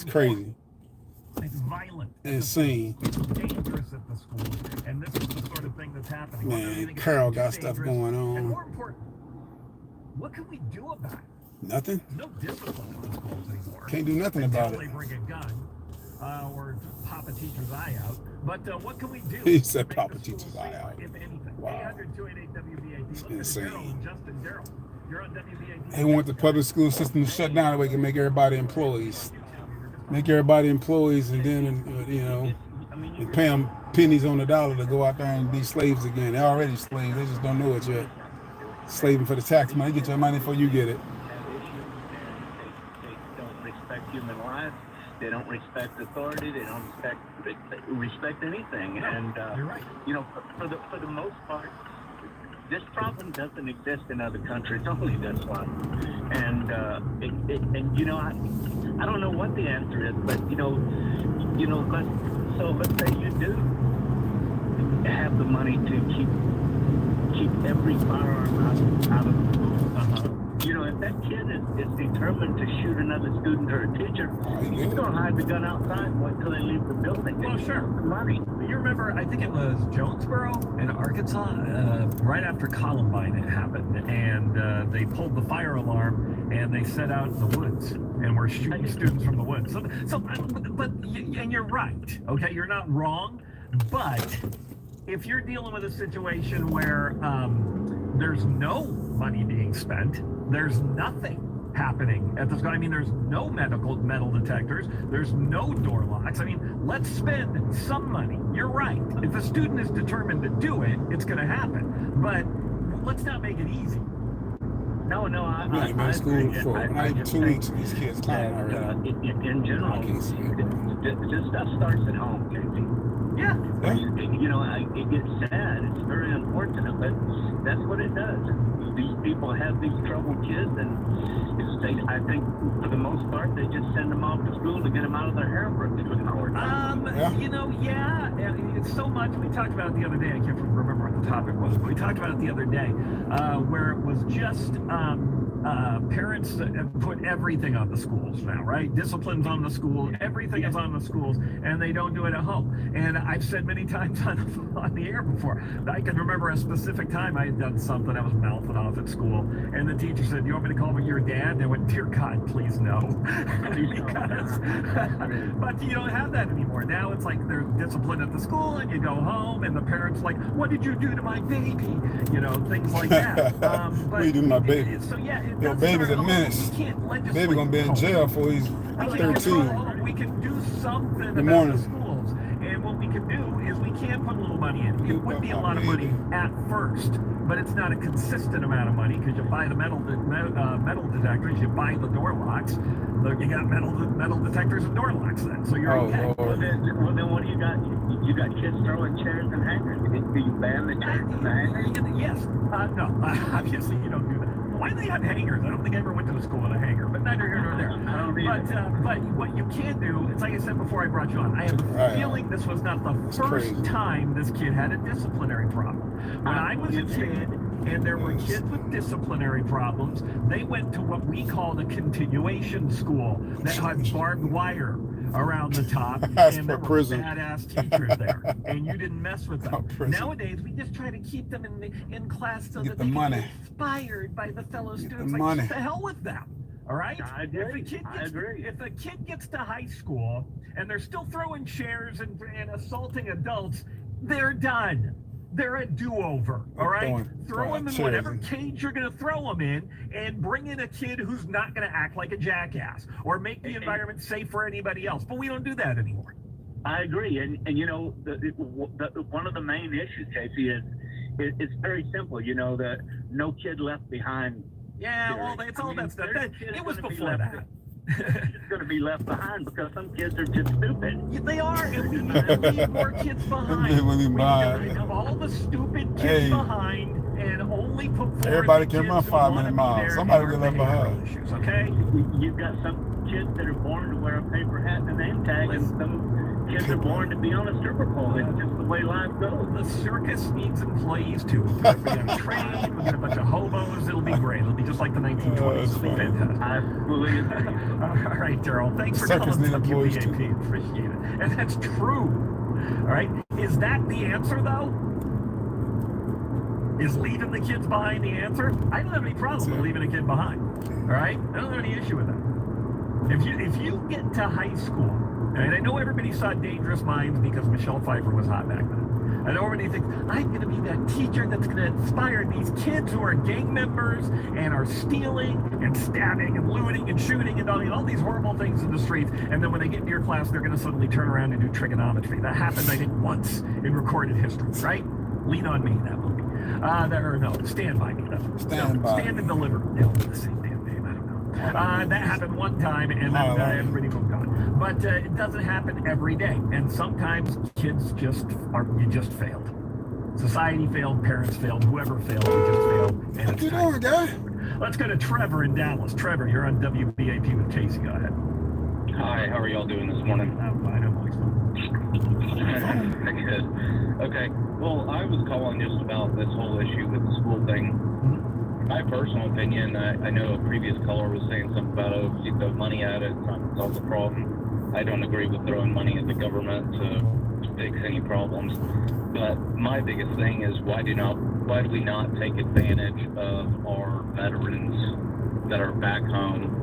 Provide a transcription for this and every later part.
It's crazy. It's violent. Insane. It's dangerous at the school, and this is the sort of thing that's happening. Man, Carol got stuff going on. And more important, what can we do about it? Nothing. There's no discipline in the schools anymore. Can't do nothing about it. They bring a gun or pop a teacher's eye out. But what can we do? He said pop a teacher's eye out. If anything. Wow. 800-288-WBAD. It's Look at insane. Daryl, Justin Darrell. You're on WBAD. They want the public school system to shut down so they can make everybody employees. Make everybody employees, and then, and pay them pennies on the dollar to go out there and be slaves again. They're already slaves. They just don't know it yet. Slaving for the tax money. Get your money before you get it. They don't respect human life. They don't respect authority. They don't respect anything. And You're right. For the most part, this problem doesn't exist in other countries. Only this one. And I don't know what the answer is, but let's say you do have the money to keep every firearm out of the school. If that kid is determined to shoot another student or a teacher, he's going to hide the gun outside until they leave the building. Well, sure. The money. You remember, I think it was Jonesboro in Arkansas, right after Columbine it happened, and they pulled the fire alarm and they set out in the woods and were shooting students from the woods. And you're right, okay? You're not wrong, but if you're dealing with a situation where there's no money being spent, there's nothing happening at the school. I mean, there's no metal detectors. There's no door locks. I mean, let's spend some money. You're right. If a student is determined to do it, it's going to happen. But let's not make it easy. No, I ain't been in school for not even 2 weeks, and these kids crying already. In general, I can't see it. this stuff starts at home, Casey. Yeah. It gets sad. It's very unfortunate, but that's what it does. These people have these troubled kids, and I think for the most part, they just send them off to school to get them out of their hair for a few hours. It's so much. We talked about it the other day. I can't remember what the topic was, but we talked about it the other day, where it was just parents put everything on the schools now, right? Discipline's on the schools, everything is on the schools, and they don't do it at home. And I've said many times on the air before, I can remember a specific time I had done something, I was mouthing off at school, and the teacher said, "You want me to call me your dad?" And I went, "Dear God, please no." But you don't have that anymore. Now it's like there's discipline at the school, and you go home, and the parents like, "What did you do to my baby?" Things like that. What do you do to my baby? So yeah, Your baby's a menace. Baby gonna be in jail before he's 13. We can do something Good about morning. the schools, and what we can do is we can put a little money in. It would be a lot of money at first, but it's not a consistent amount of money because you buy the metal detectors, you buy the door locks. You got metal detectors and door locks then, so you're okay. Well, then what do you got? You got kids throwing chairs and hangers. Do you ban the chairs and the hangers? Yes. No, obviously you don't do that. Why do they have hangers? I don't think I ever went to a school with a hanger, but neither here nor there. But what you can do, it's like I said before I brought you on, I have a feeling this was not the first time this kid had a disciplinary problem. When I was a kid, and there were kids with disciplinary problems, they went to what we called a continuation school that had barbed wire around the top, and there were badass teachers there, and you didn't mess with them. Nowadays, we just try to keep them in class so that they can be inspired by the fellow students. Like, to hell with them. All right? I agree. If a kid gets to high school and they're still throwing chairs and assaulting adults, they're done. They're a do-over, all right? Throw them in whatever cage you're going to throw them in, and bring in a kid who's not going to act like a jackass or make the environment safe for anybody else. But we don't do that anymore. I agree, and one of the main issues, Casey, is it's very simple. That no kid left behind. Yeah, well, it's all that stuff. It was before that. It's going to be left behind because some kids are just stupid. They are, and we need to leave more kids behind. We need to have all the stupid kids behind and only put forward everybody the can kids run who 5 minute miles. Somebody get left behind. Issues, okay? You've got some kids that are born to wear a paper hat and a name tag, and some kids are born to be on a stripper pole. It's just the way life goes. The circus needs employees too. We'll get a young train, we'll get a bunch of hobos. It'll be great. It'll be just like the 1920s. It'll be fantastic. I fully agree. All right, Daryl. Thanks for Circus calling need employees, too. WBAP. Appreciate it. And that's true. All right. Is that the answer, though? Is leaving the kids behind the answer? I don't have any problem with leaving a kid behind. All right? I don't have any issue with that. If you get to high school, and I know everybody saw Dangerous Minds because Michelle Pfeiffer was hot back then. I know everybody thinks, I'm going to be that teacher that's going to inspire these kids who are gang members and are stealing and stabbing and looting and shooting and all these horrible things in the streets. And then when they get into your class, they're going to suddenly turn around and do trigonometry. That happened, I think, once in recorded history, right? Lean on Me, that movie. Stand By Me. Stand By Stand and Deliver. They all do the same damn name. I don't know. That happened one time, and then everybody moved on. But it doesn't happen every day, and sometimes kids you just failed. Society failed, parents failed, whoever failed, we just failed. And What you doing, guy? Let's go to Trevor in Dallas. Trevor, you're on WBAP with Casey. Go ahead. Hi, how are y'all doing this morning? I'm fine. I'm always fine. Good. Okay, well, I was calling just about this whole issue with the school thing. My personal opinion, I know a previous caller was saying something about, if you throw money at it, it's not going to solve the problem. I don't agree with throwing money at the government to fix any problems. But my biggest thing is, why do we not take advantage of our veterans that are back home?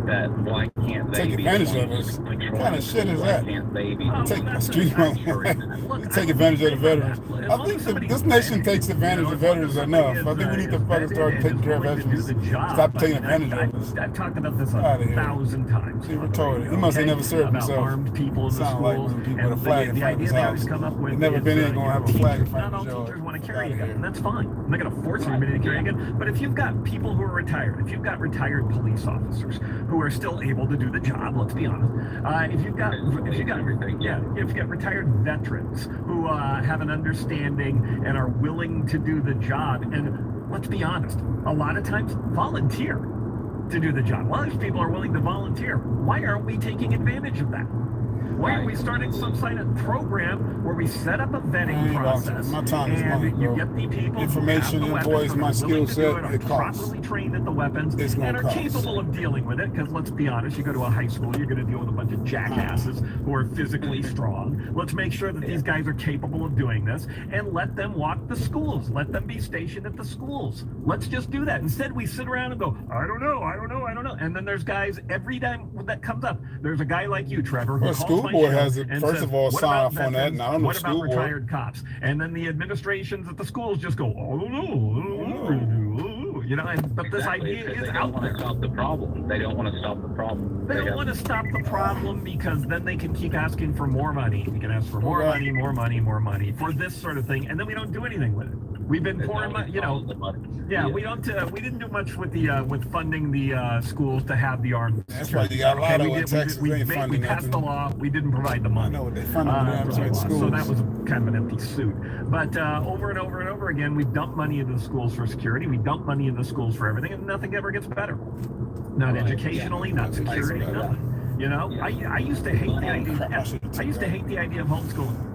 Why can't they Take be advantage the of ones us. controlling What kind of shit is why that? can't they be the Take ones excuse me. Take advantage of the veterans. I think this nation takes advantage of veterans enough. I think we need to fucking start taking care of veterans. Stop taking advantage of us. I've talked about this Outta here. 1,000 times. He retarded. He must have never served about himself. armed people in the Sound like schools. when people And with a flag in the front of idea his they house. always come up with He never is, been in, gonna have a flag in teachers, front of not his all yard. teachers want to carry a Outta gun, here. and that's fine. I'm not going to force anybody to carry a gun. But if you've got people who are retired, if you've got retired police officers who are still able to do the job, let's be honest. If you've got retired veterans who have an understanding and are willing to do the job, and let's be honest, a lot of times volunteer to do the job. A lot of people are willing to volunteer. Why aren't we taking advantage of that? Why aren't we starting some kind of program where we set up a vetting process My time is money, and you bro. get the people Information, who have the invoice, weapons, my who are willing skill to do set, are it costs. properly trained at the weapons, It's gonna and are cost. capable of dealing with it. Because let's be honest, you go to a high school, you're going to deal with a bunch of jackasses who are physically strong. Let's make sure that these guys are capable of doing this, and let them walk the schools. Let them be stationed at the schools. Let's just do that. Instead, we sit around and go, I don't know. And then there's guys, every time that comes up, there's a guy like you, Trevor, who Well, calls school my board show has to, and first says, of all, "What sign about off on that, veterans? and I don't know What about school board. retired cops?" And then the administrations at the schools just go, I don't know. You know, but this Exactly, idea because is they out don't want there. to stop the problem. They don't want to stop the problem. They don't want to stop the problem because then they can keep asking for more money. We can ask for more Right. money for this sort of thing, and then we don't do anything with it. We've been pouring money, you know. Yeah, we didn't do much with the with funding the schools to have the armed. That's why you got a lot Okay, of in Texas. They ain't we funding passed the nothing. law. We didn't provide the I money. know what they funding the damn So schools. that was kind of an empty suit. But over and over and over again, we dump money into the schools for security. We dump money into the schools for everything, and nothing ever gets better. Not Right. educationally, not security, nothing. You know, I used to hate the idea. I used to hate the idea of homeschooling.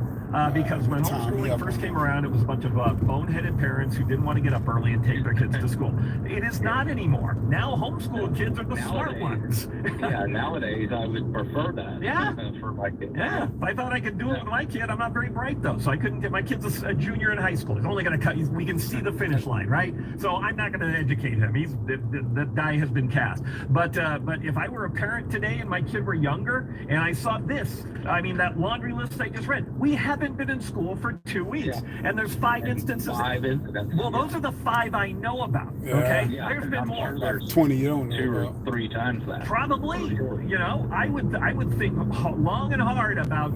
Because when homeschooling first came around, it was a bunch of boneheaded parents who didn't want to get up early and take their kids to school. It is not anymore. Now homeschool kids are the smart ones. Yeah, nowadays I would prefer that. Yeah. For my kids. Yeah, if I thought I could do it with my kid, I'm not very bright though, so I couldn't get my kid's a junior in high school. He's only going to cut. We can see the finish line, right? So I'm not going to educate him. That die has been cast. But if I were a parent today and my kid were younger and I saw this, I mean that laundry list I just read, we haven't been in school for 2 weeks, and there's 5 instances. 5 incidents. Well, those are the 5 I know about. Yeah. Okay, Yeah, there's and been I'm more. sure there's 20 you don't 2 know or about. 3 times that. Probably, you know, I would think long and hard about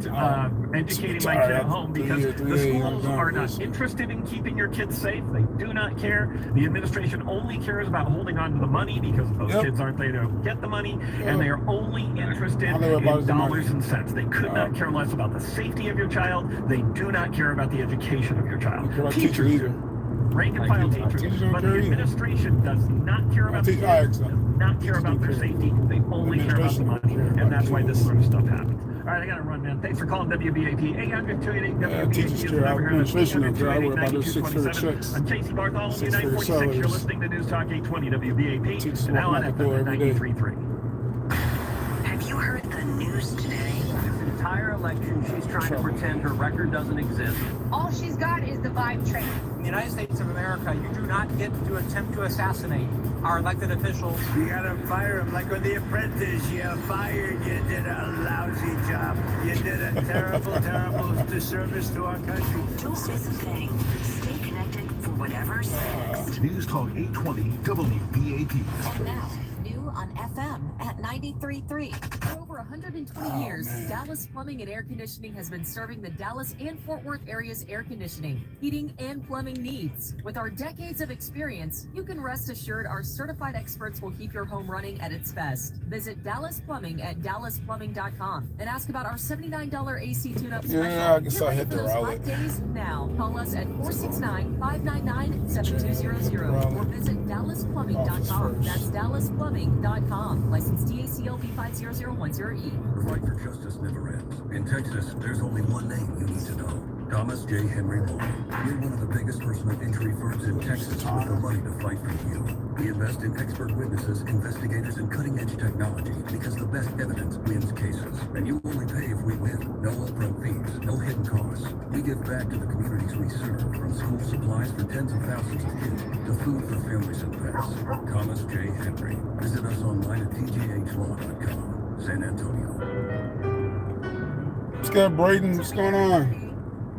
educating my kid at home because the schools are not interested in keeping your kids safe. They do not care. The administration only cares about holding on to the money because those kids aren't there to get the money, and they are only interested All they worry about in is the money. dollars and cents. They could not care less about the safety of your child. They do not care about the education of your child. Don't care about Teachers teachers either. do. Rank and file teachers, teachers don't but the care either. administration does not care about the teach- kids, I does accept. not care Teachers about don't their care. safety. They only care about the money, Administration don't care and that's about why this kids. sort of stuff happens. All right, I got to run, man. Thanks for calling WBAP. 800-288 WBAP teachers is the care. number here. Administration don't care. I worry about those 6-figure 800-288-9227. checks. I'm Casey Bartholomew, Six-figure 946. You're salaries. listening to News Talk 820 WBAP. Teachers And now on walking out the door FM every day. 93.3. Have you heard the news today? This entire election, she's trying to pretend her record doesn't exist. All she's got is the vibe train. In the United States of America, you do not get to attempt to assassinate our elected officials. You gotta fire him like on The Apprentice. You fired. You did a lousy job. You did a terrible disservice to our country. Don't miss a thing. Stay connected for whatever's next. News Talk 820 WBAP. And now, new on FM at 93.3. For over 120 years, man. Dallas Plumbing and Air Conditioning has been serving the Dallas and Fort Worth area's air conditioning, heating, and plumbing needs. With our decades of experience, you can rest assured our certified experts will keep your home running at its best. Visit Dallas Plumbing at dallasplumbing.com and ask about our $79 AC tune-up special. Yeah, I guess Get I ready hit for the those hot rally. days now. Call us at 469-599-7200 or visit dallasplumbing.com. That's dallasplumbing.com. Licensed DACLB 50010E. The fight for justice never ends. In Texas, there's only one name you need to know. Thomas J. Henry Moore. We're one of the biggest personal injury firms in Texas with the money to fight for you. We invest in expert witnesses, investigators, and cutting-edge technology because the best evidence wins cases. And you only pay if we win. No upfront fees, no hidden costs. We give back to the communities we serve, from school supplies for tens of thousands of kids to food for families and pets. Thomas J. Henry. Visit us online at tjhlaw.com. San Antonio. What's good, Braden? What's going on?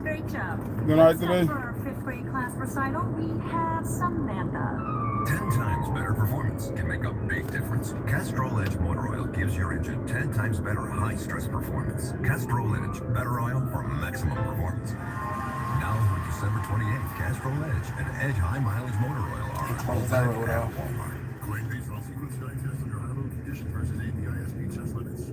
Great job. Good night Next up today. for our fifth grade class recital, we have Samantha. 10 times better performance can make a big difference. Castrol Edge Motor Oil gives your engine 10 times better high-stress performance. Castrol Edge, better oil for maximum performance. Now through December 28th, Castrol Edge and Edge High Mileage Motor Oil are all back at Walmart. Claim based on sequence study test under high load conditions versus ABIS HS limits.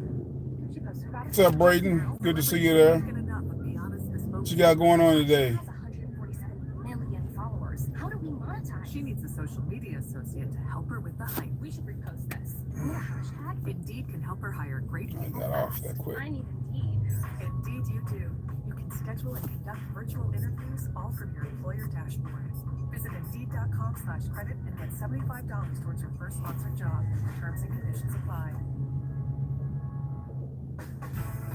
What's up, Braden? Good to see you there. What you got going on today? 147 million followers. How do we monetize? She needs a social media associate to help her with the hype. We should repost this. Hashtag? Indeed can help her hire great I people got off fast. that quick. I need Indeed. Indeed you do. You can schedule and conduct virtual interviews all from your employer dashboard. Visit Indeed.com/credit and get $75 towards your first sponsored job. Terms and conditions apply.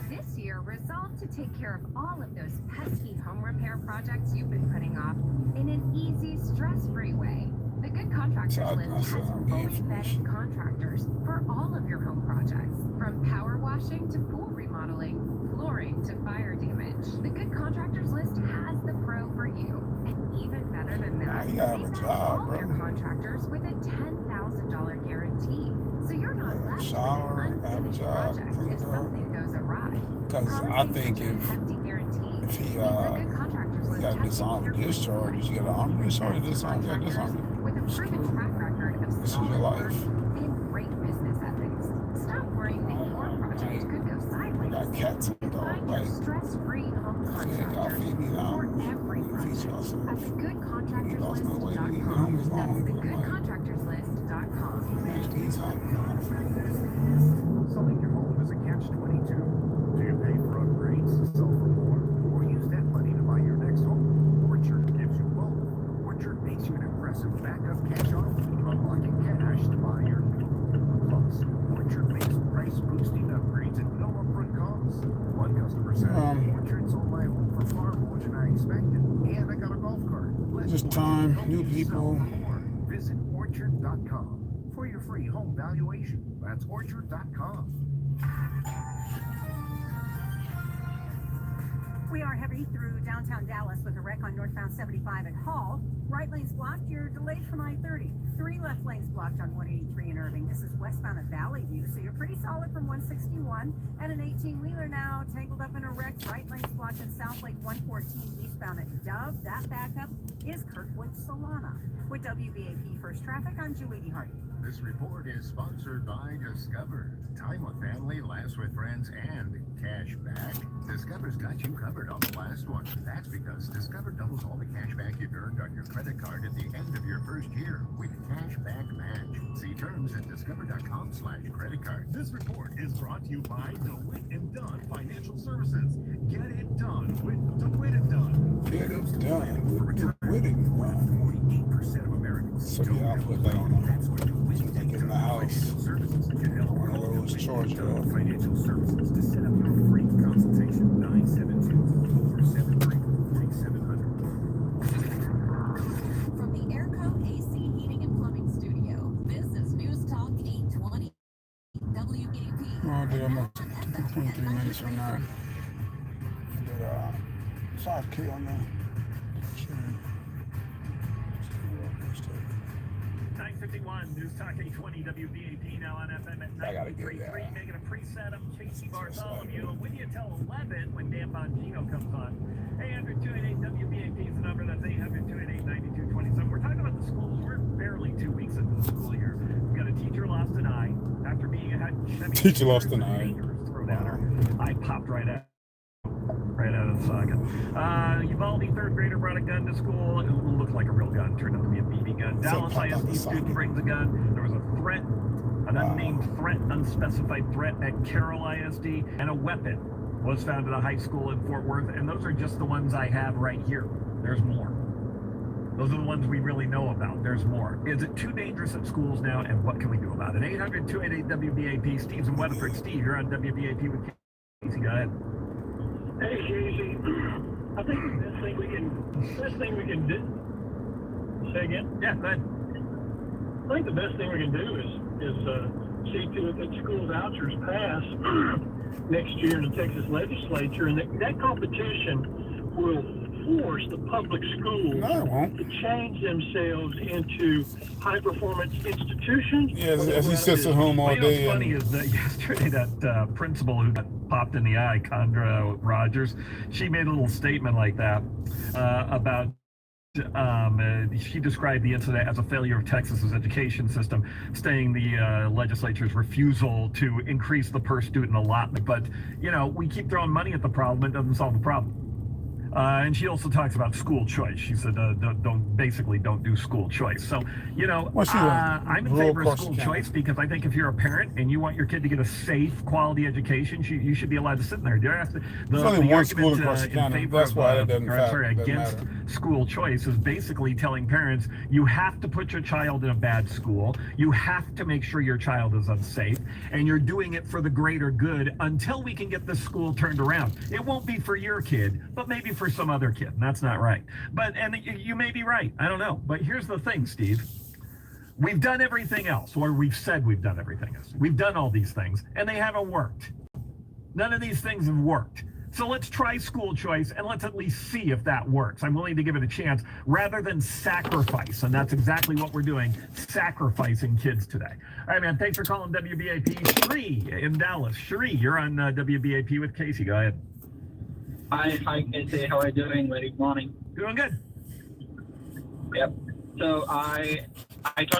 This year, resolve to take care of all of those pesky home repair projects you've been putting off in an easy, stress-free way. The Good Contractors list has fully vetted contractors for all of your home projects, from power washing to pool remodeling, flooring to fire damage. The Good Contractors list has the pro for you. And even better than that, You gotta have a they match job, all your bro. contractors with a $10,000 guarantee. So you're not left Shower, with an have a unfinished job, project clean if up. something goes awry. Because I think if he got dishonored discharge, you got an honorable discharge, dishonored, you got dishonored. With a proven track record of This is solid your work life. and great business ethics. Stop worrying that your project could go sideways. Got cats and dogs, Find your like, stress-free home yeah, y'all contractor feed me for down. every Feed project yourself. at Lost my way to leave home as thegoodcontractorslist.com. That's long. thegoodcontractorslist.com. He's hot. Selling your home is a catch-22. Do you pay for upgrades, sell for more, or use that money to buy your next home? Orchard gives you both. Orchard makes you an impressive backup cash offer, unlocking cash to buy your plus. Orchard makes price-boosting upgrades at no upfront costs. One customer said, Orchard sold my home for far more than I expected, and I got a golf cart. Just time, new people. Visit orchard.com for your free home valuation. That's orchard.com. We are heavy through downtown Dallas with a wreck on northbound 75 at Hall. Right lane's blocked. You're delayed from I-30. 3 left lanes blocked on 183 in Irving. This is westbound at Valley View, so you're pretty solid from 161. And an 18-wheeler now tangled up in a wreck. Right lane's blocked in South Lake 114 eastbound at Dove. That backup is Kirkwood Solana. With WBAP First Traffic, I'm Julie Hardy. This report is sponsored by Discover. Time with family, laughs with friends, and cash back. Discover's got you covered on the last one. That's because Discover doubles all the cash back you've earned on your credit card at the end of your first year with Cash Back Match. See terms at discover.com/creditcard. This report is brought to you by DeWitt and Dunn Financial Services. Get it done with DeWitt and Dunn. Get it done with DeWitt and Dunn. 48% of Americans So yeah, I'll put that on. That's what DeWitt and Take it in the house. Services can help. One of those charge off. Financial Services to set up your free consultation. 972-473-3700. From the Airco AC Heating and Plumbing Studio, this is News Talk 820 WBAP. Oh, dude, almost 23 minutes from now. But 5K on that. 9:51 News Talk 820 WBAP now on FM at 93.3. Making a preset. I'm Casey Bartholomew with you till 11 when Dan Bongino comes on. 800-288 WBAP is the number. That's 800-288-9227. We're talking about the schools. We're barely 2 weeks into the school year. We've got a teacher lost an eye after being had Teacher lost an eye. Thrown at her. Eye popped right out of the socket. Uvalde third grader brought a gun to school. It looked like a real gun. Turned out to be a BB gun. Dallas ISD student brings a gun. There was a threat, an unnamed threat, unspecified threat at Carroll ISD, and a weapon was found at a high school in Fort Worth. And those are just the ones I have right here. There's more. Those are the ones we really know about. There's more. Is it too dangerous at schools now? And what can we do about it? 800-288 WBAP. Steve's in Weatherford. Steve, you're on WBAP with Casey. Go ahead. Hey, Casey. I think the best thing we can do. Say again? Yeah, go ahead. I think the best thing we can do is see to it that school vouchers pass next year in the Texas legislature, and that competition will force the public schools to change themselves into high-performance institutions. Yeah, as he sits at home all day. What's funny is that yesterday that principal who got popped in the eye, Condra Rogers, she made a little statement like that about she described the incident as a failure of Texas's education system, stating the legislature's refusal to increase the per student allotment. But, you know, we keep throwing money at the problem, it doesn't solve the problem. And she also talks about school choice. She said, don't do school choice. So, you know, I'm in favor of school choice because I think if you're a parent and you want your kid to get a safe, quality education, you should be allowed to sit in there. There's only one school across the county. That's why it doesn't matter. Against school choice is basically telling parents, you have to put your child in a bad school. You have to make sure your child is unsafe. And you're doing it for the greater good until we can get this school turned around. It won't be for your kid, but maybe for some other kid, and that's not right. And you may be right, I don't know, but here's the thing, Steve. We've done everything else, or we've said we've done everything else. We've done all these things, and they haven't worked. None of these things have worked. So let's try school choice, and let's at least see if that works. I'm willing to give it a chance, rather than sacrifice, and that's exactly what we're doing, sacrificing kids today. All right, man, thanks for calling WBAP. Shree in Dallas. Shree, you're on WBAP with Casey. Go ahead. Hi, Casey. How are you doing? Good morning. Doing good. Yep. So I tried to